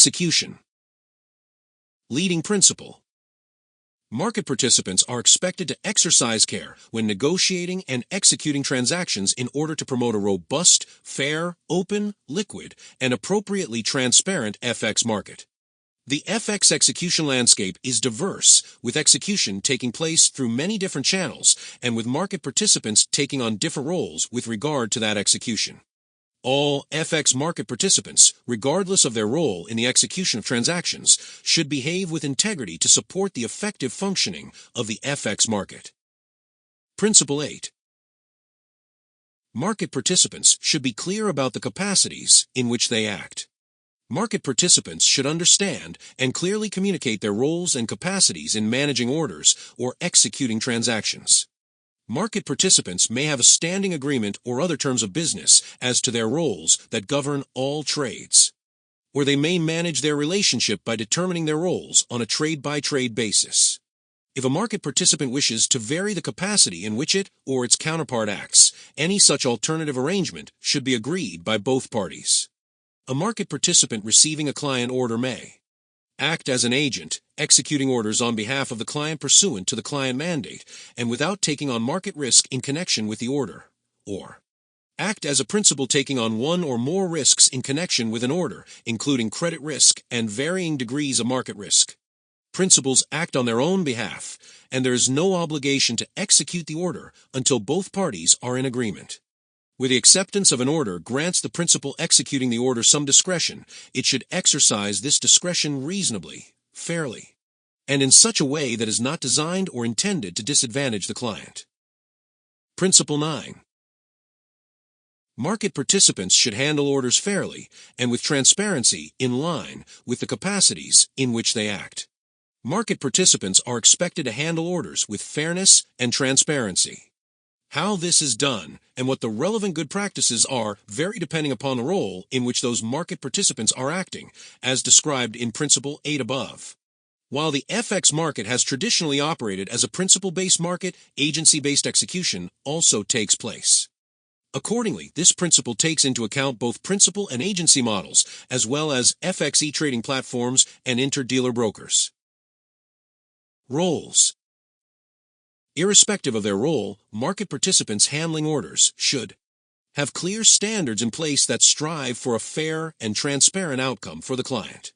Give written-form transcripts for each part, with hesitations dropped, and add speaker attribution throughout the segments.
Speaker 1: Execution. Leading principle. Market participants are expected to exercise care when negotiating and executing transactions in order to promote a robust, fair, open, liquid, and appropriately transparent FX market. The FX execution landscape is diverse, with execution taking place through many different channels and with market participants taking on different roles with regard to that execution. All FX market participants, regardless of their role in the execution of transactions, should behave with integrity to support the effective functioning of the FX market. Principle 8. Market participants should be clear about the capacities in which they act. Market participants should understand and clearly communicate their roles and capacities in managing orders or executing transactions. Market participants may have a standing agreement or other terms of business as to their roles that govern all trades. Or they may manage their relationship by determining their roles on a trade-by-trade basis. If a market participant wishes to vary the capacity in which it or its counterpart acts, any such alternative arrangement should be agreed by both parties. A market participant receiving a client order may act as an agent, executing orders on behalf of the client pursuant to the client mandate and without taking on market risk in connection with the order, or act as a principal taking on one or more risks in connection with an order, including credit risk and varying degrees of market risk. Principals act on their own behalf, and there is no obligation to execute the order until both parties are in agreement. Where the acceptance of an order grants the principal executing the order some discretion, it should exercise this discretion reasonably, fairly, and in such a way that is not designed or intended to disadvantage the client. Principle 9. Market participants should handle orders fairly and with transparency in line with the capacities in which they act. Market participants are expected to handle orders with fairness and transparency. How this is done and what the relevant good practices are vary depending upon the role in which those market participants are acting, as described in Principle 8 above. While the FX market has traditionally operated as a principal-based market, agency-based execution also takes place. Accordingly, this principle takes into account both principal and agency models, as well as FX e-trading platforms and inter-dealer brokers. Roles. Irrespective of their role, market participants handling orders should have clear standards in place that strive for a fair and transparent outcome for the client.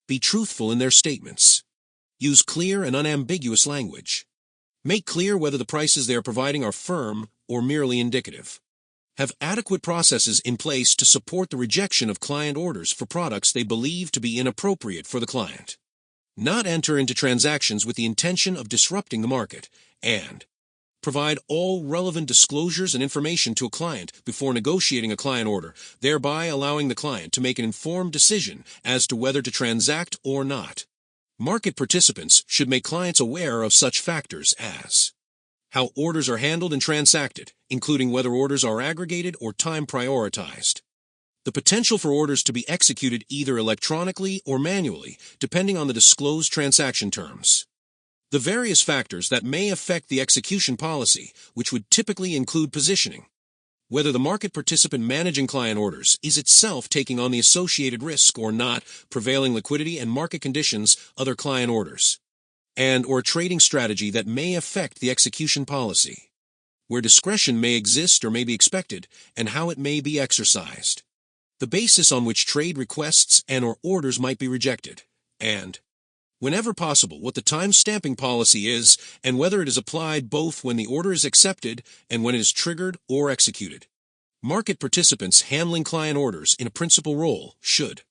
Speaker 1: Be truthful in their statements. Use clear and unambiguous language. Make clear whether the prices they are providing are firm or merely indicative. Have adequate processes in place to support the rejection of client orders for products they believe to be inappropriate for the client. Not enter into transactions with the intention of disrupting the market, and provide all relevant disclosures and information to a client before negotiating a client order, thereby allowing the client to make an informed decision as to whether to transact or not. Market participants should make clients aware of such factors as how orders are handled and transacted, including whether orders are aggregated or time prioritized. The potential for orders to be executed either electronically or manually, depending on the disclosed transaction terms. The various factors that may affect the execution policy, which would typically include positioning. Whether the market participant managing client orders is itself taking on the associated risk or not, prevailing liquidity and market conditions, other client orders. And/or a trading strategy that may affect the execution policy. Where discretion may exist or may be expected, and how it may be exercised. The basis on which trade requests and/or orders might be rejected, and, whenever possible, what the time stamping policy is and whether it is applied both when the order is accepted and when it is triggered or executed. Market participants handling client orders in a principal role should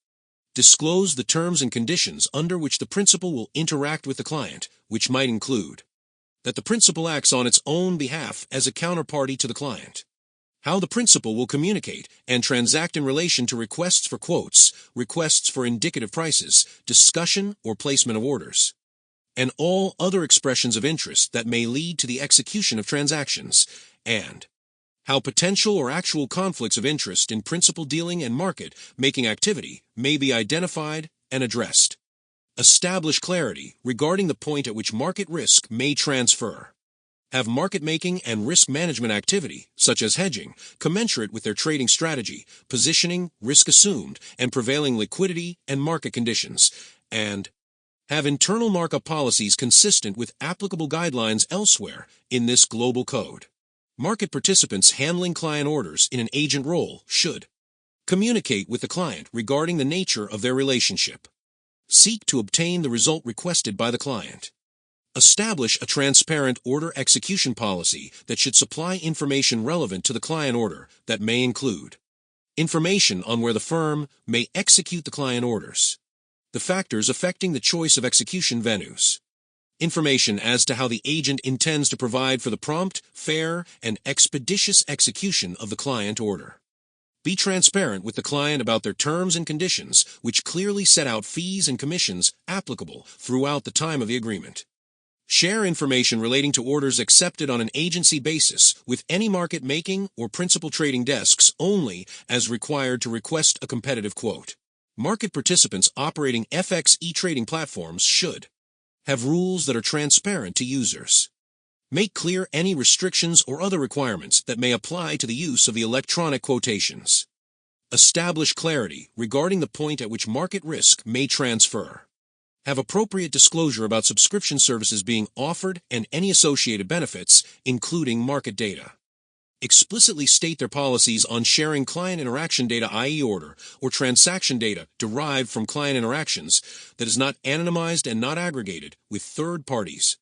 Speaker 1: disclose the terms and conditions under which the principal will interact with the client, which might include that the principal acts on its own behalf as a counterparty to the client. How the principal will communicate and transact in relation to requests for quotes, requests for indicative prices, discussion or placement of orders, and all other expressions of interest that may lead to the execution of transactions, and how potential or actual conflicts of interest in principal dealing and market-making activity may be identified and addressed. Establish clarity regarding the point at which market risk may transfer. have market-making and risk management activity, such as hedging, commensurate with their trading strategy, positioning, risk assumed, and prevailing liquidity and market conditions, and have internal markup policies consistent with applicable guidelines elsewhere in this global code. Market participants handling client orders in an agent role should communicate with the client regarding the nature of their relationship, seek to obtain the result requested by the client, establish a transparent order execution policy that should supply information relevant to the client order that may include information on where the firm may execute the client orders, the factors affecting the choice of execution venues, information as to how the agent intends to provide for the prompt, fair, and expeditious execution of the client order. Be transparent with the client about their terms and conditions, which clearly set out fees and commissions applicable throughout the time of the agreement. Share information relating to orders accepted on an agency basis with any market-making or principal trading desks only as required to request a competitive quote. Market participants operating FX e-trading platforms should have rules that are transparent to users. Make clear any restrictions or other requirements that may apply to the use of the electronic quotations. Establish clarity regarding the point at which market risk may transfer. Have appropriate disclosure about subscription services being offered and any associated benefits, including market data. Explicitly state their policies on sharing client interaction data, i.e. order, or transaction data derived from client interactions that is not anonymized and not aggregated with third parties,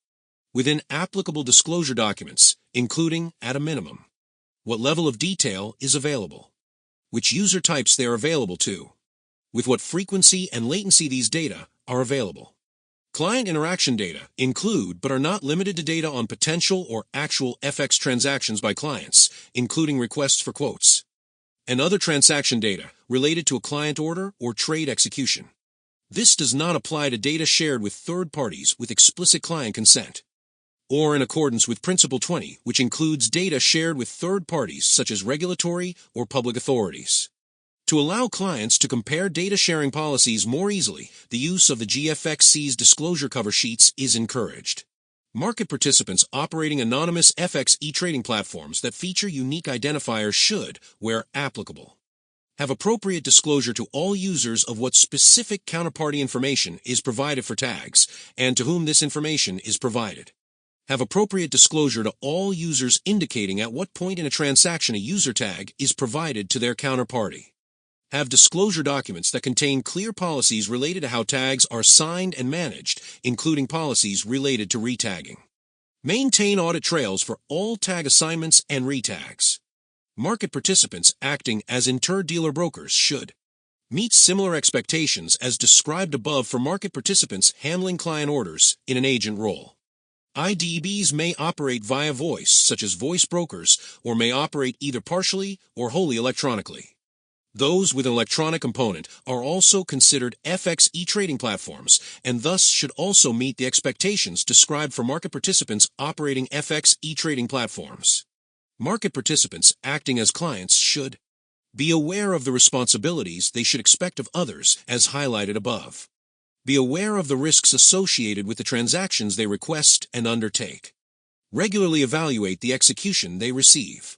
Speaker 1: within applicable disclosure documents, including, at a minimum, what level of detail is available, which user types they are available to, with what frequency and latency these data are available. Client interaction data include but are not limited to data on potential or actual FX transactions by clients, including requests for quotes, and other transaction data related to a client order or trade execution. This does not apply to data shared with third parties with explicit client consent, or in accordance with Principle 20, which includes data shared with third parties such as regulatory or public authorities. To allow clients to compare data sharing policies more easily, the use of the GFXC's disclosure cover sheets is encouraged. Market participants operating anonymous FX e-trading platforms that feature unique identifiers should, where applicable, have appropriate disclosure to all users of what specific counterparty information is provided for tags and to whom this information is provided. Have appropriate disclosure to all users indicating at what point in a transaction a user tag is provided to their counterparty. Have disclosure documents that contain clear policies related to how tags are signed and managed, including policies related to retagging. Maintain audit trails for all tag assignments and retags. Market participants acting as inter-dealer brokers should meet similar expectations as described above for market participants handling client orders in an agent role. IDBs may operate via voice, such as voice brokers, or may operate either partially or wholly electronically. Those with an electronic component are also considered FX e-trading platforms and thus should also meet the expectations described for market participants operating FX e-trading platforms. Market participants acting as clients should be aware of the responsibilities they should expect of others as highlighted above. Be aware of the risks associated with the transactions they request and undertake. Regularly evaluate the execution they receive.